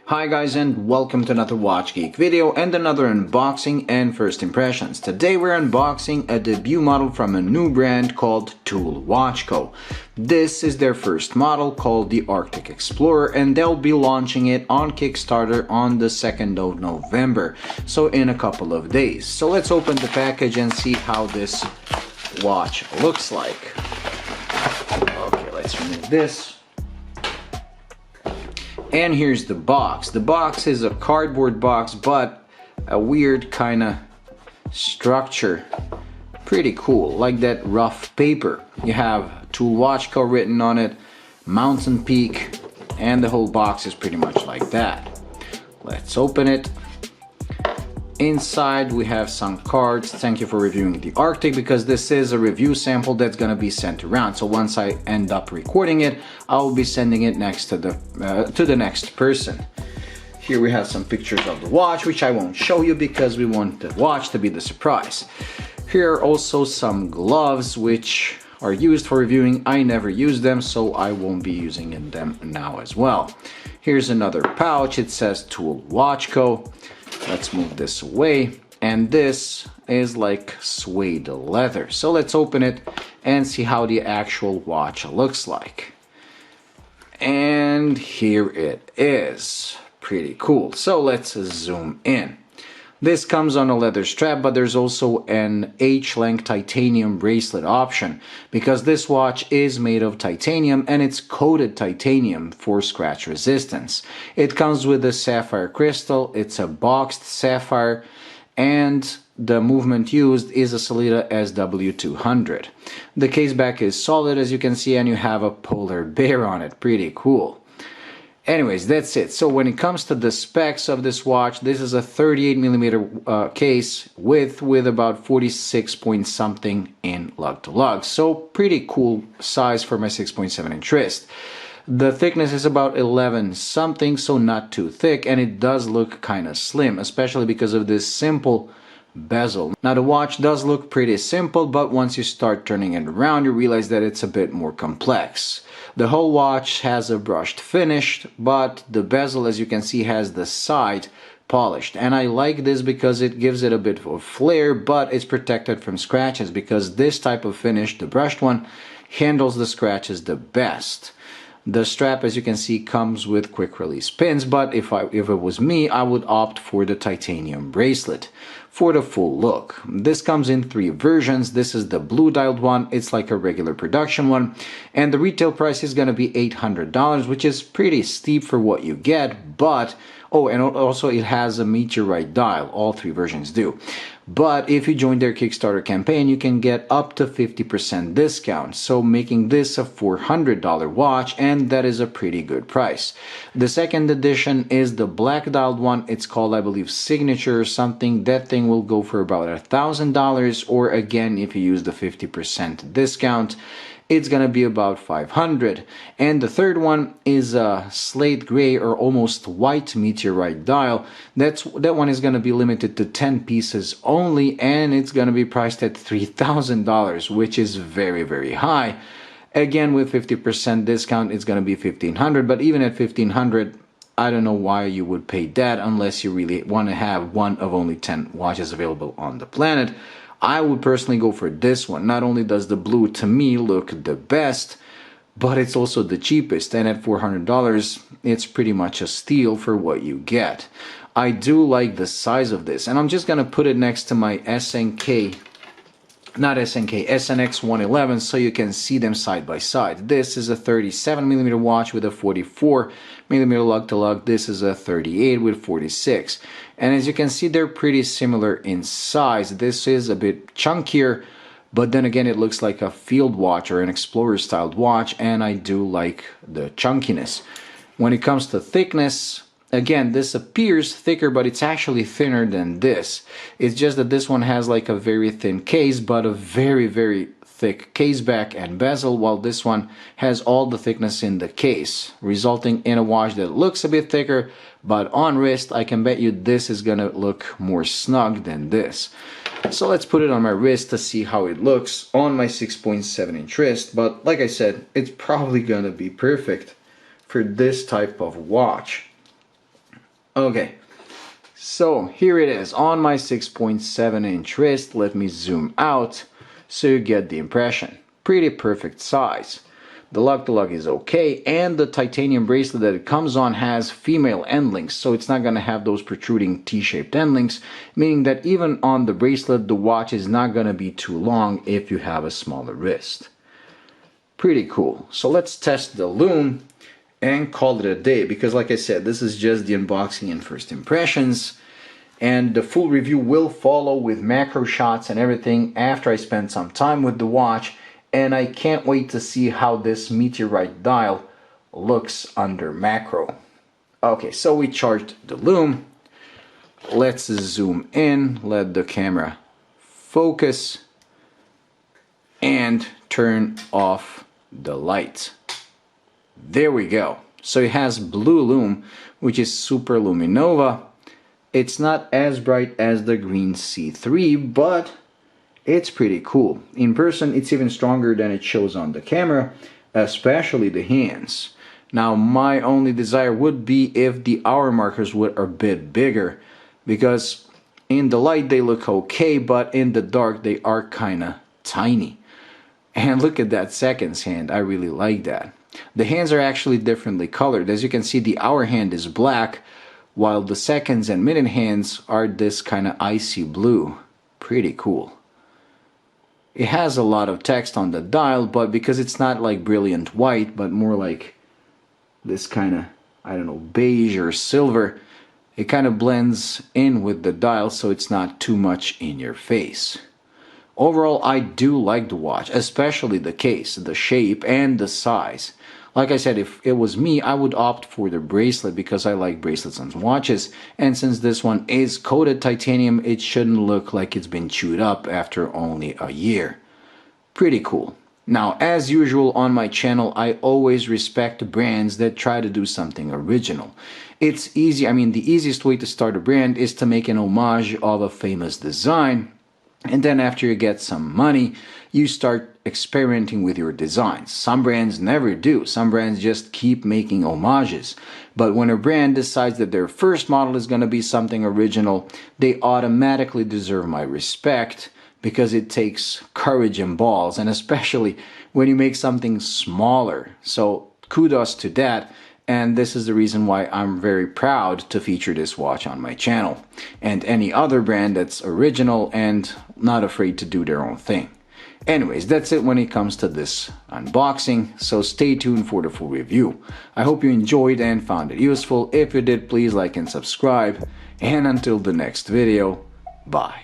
Hi guys, and welcome to another Watch Geek video and another unboxing and first impressions. Today we're unboxing a debut model from a new brand called Tool Watch Co. This is their first model called the Arctic Explorer, and they'll be launching it on Kickstarter on the 2nd of November, so in a couple of days. So let's open the package and see how this watch looks like. Okay, let's remove this. And here's the box. The box is a cardboard box, but a weird kind of structure. Pretty cool, like that rough paper. You have Tool Watch Co. written on it, Mountain Peak, and the whole box is pretty much like that. Let's open it. Inside we have some cards. Thank you for reviewing the Arctic, because this is a review sample that's going to be sent around. So once I end up recording it, I will be sending it next to the next person. Here we have some pictures of the watch, which I won't show you because we want the watch to be the surprise. Here are also some gloves which are used for reviewing. I never use them, so I won't be using them now as well. Here's another pouch. It says Tool Watch Co. Let's move this away, and this is like suede leather. So let's open it and see how the actual watch looks like. And here it is. Pretty cool. So let's zoom in. This comes on a leather strap, but there's also an H-length titanium bracelet option, because this watch is made of titanium and it's coated titanium for scratch resistance. It comes with a sapphire crystal, it's a boxed sapphire, and the movement used is a Sellita SW200. The case back is solid, as you can see, and you have a polar bear on it. Pretty cool. Anyways, that's it. So when it comes to the specs of this watch, this is a 38mm case with about 46 point something in lug to lug. So pretty cool size for my 6.7 inch wrist. The thickness is about 11 something, so not too thick, and it does look kind of slim, especially because of this simple bezel. Now the watch does look pretty simple, but once you start turning it around, you realize that it's a bit more complex. The whole watch has a brushed finish, but the bezel, as you can see, has the side polished. And I like this because it gives it a bit of flair, but it's protected from scratches, because this type of finish, the brushed one, handles the scratches the best. The strap, as you can see, comes with quick release pins, but if it was me, I would opt for the titanium bracelet for the full look. This comes in 3 versions. This is the blue dialed one. It's like a regular production one, and the retail price is going to be $800, which is pretty steep for what you get. But oh, and also it has a Meteorite dial. All 3 versions do. But if you join their Kickstarter campaign, you can get up to 50% discount, so making this a $400 watch, and that is a pretty good price. The second edition is the black dialed one. It's called, I believe, Signature or something. That thing will go for about $1,000, or again, if you use the 50% discount, it's gonna be about $500. And the third one is a slate gray or almost white Meteorite dial. That one is gonna be limited to 10 pieces only, and it's gonna be priced at $3,000, which is very, very high. Again, with 50% discount, it's gonna be $1,500, but even at $1,500, I don't know why you would pay that unless you really want to have one of only 10 watches available on the planet. I would personally go for this one. Not only does the blue to me look the best, but it's also the cheapest, and at $400 it's pretty much a steal for what you get. I do like the size of this, and I'm just gonna put it next to my SNX 111, so you can see them side by side. This is a 37mm watch with a 44mm lug to lug. This is a 38 with 46. And as you can see, they're pretty similar in size. This is a bit chunkier, but then again, it looks like a field watch or an explorer styled watch, and I do like the chunkiness. When it comes to thickness, again, this appears thicker, but it's actually thinner than this. It's just that this one has like a very thin case, but a very, very thick case back and bezel, while this one has all the thickness in the case, resulting in a watch that looks a bit thicker, but on wrist, I can bet you this is gonna look more snug than this. So let's put it on my wrist to see how it looks on my 6.7 inch wrist, but like I said, it's probably gonna be perfect for this type of watch. Okay, so here it is on my 6.7-inch wrist. Let me zoom out so you get the impression. Pretty perfect size. The lug-to-lug is okay, and the titanium bracelet that it comes on has female end links, so it's not going to have those protruding T-shaped end links, meaning that even on the bracelet, the watch is not going to be too long if you have a smaller wrist. Pretty cool. So let's test the Lume and call it a day, because like I said, this is just the unboxing and first impressions, and the full review will follow with macro shots and everything after I spend some time with the watch. And I can't wait to see how this Meteorite dial looks under macro. Okay, so we charged the Lume. Let's zoom in, let the camera focus, and turn off the light. There we go. So it has blue Lume, which is super luminova. It's not as bright as the green C3, but it's pretty cool. In person, it's even stronger than it shows on the camera, especially the hands. Now, my only desire would be if the hour markers were a bit bigger, because in the light they look okay, but in the dark they are kinda tiny. And look at that seconds hand, I really like that. The hands are actually differently colored. As you can see, the hour hand is black, while the seconds and minute hands are this kinda icy blue. Pretty cool. It has a lot of text on the dial, but because it's not like brilliant white, but more like this kind of, I don't know, beige or silver, it kind of blends in with the dial, so it's not too much in your face. Overall, I do like the watch, especially the case, the shape, and the size. Like I said, if it was me, I would opt for the bracelet because I like bracelets on watches, and since this one is coated titanium, it shouldn't look like it's been chewed up after only a year. Pretty cool. Now, as usual on my channel, I always respect brands that try to do something original. It's easy, I mean, the easiest way to start a brand is to make an homage of a famous design, and then after you get some money, you start experimenting with your designs. Some brands never do. Some brands just keep making homages. But when a brand decides that their first model is going to be something original, they automatically deserve my respect, because it takes courage and balls, and especially when you make something smaller. So kudos to that. And this is the reason why I'm very proud to feature this watch on my channel, and any other brand that's original and not afraid to do their own thing. Anyways, that's it when it comes to this unboxing, so stay tuned for the full review. I hope you enjoyed and found it useful. If you did, please like and subscribe, and until the next video, bye.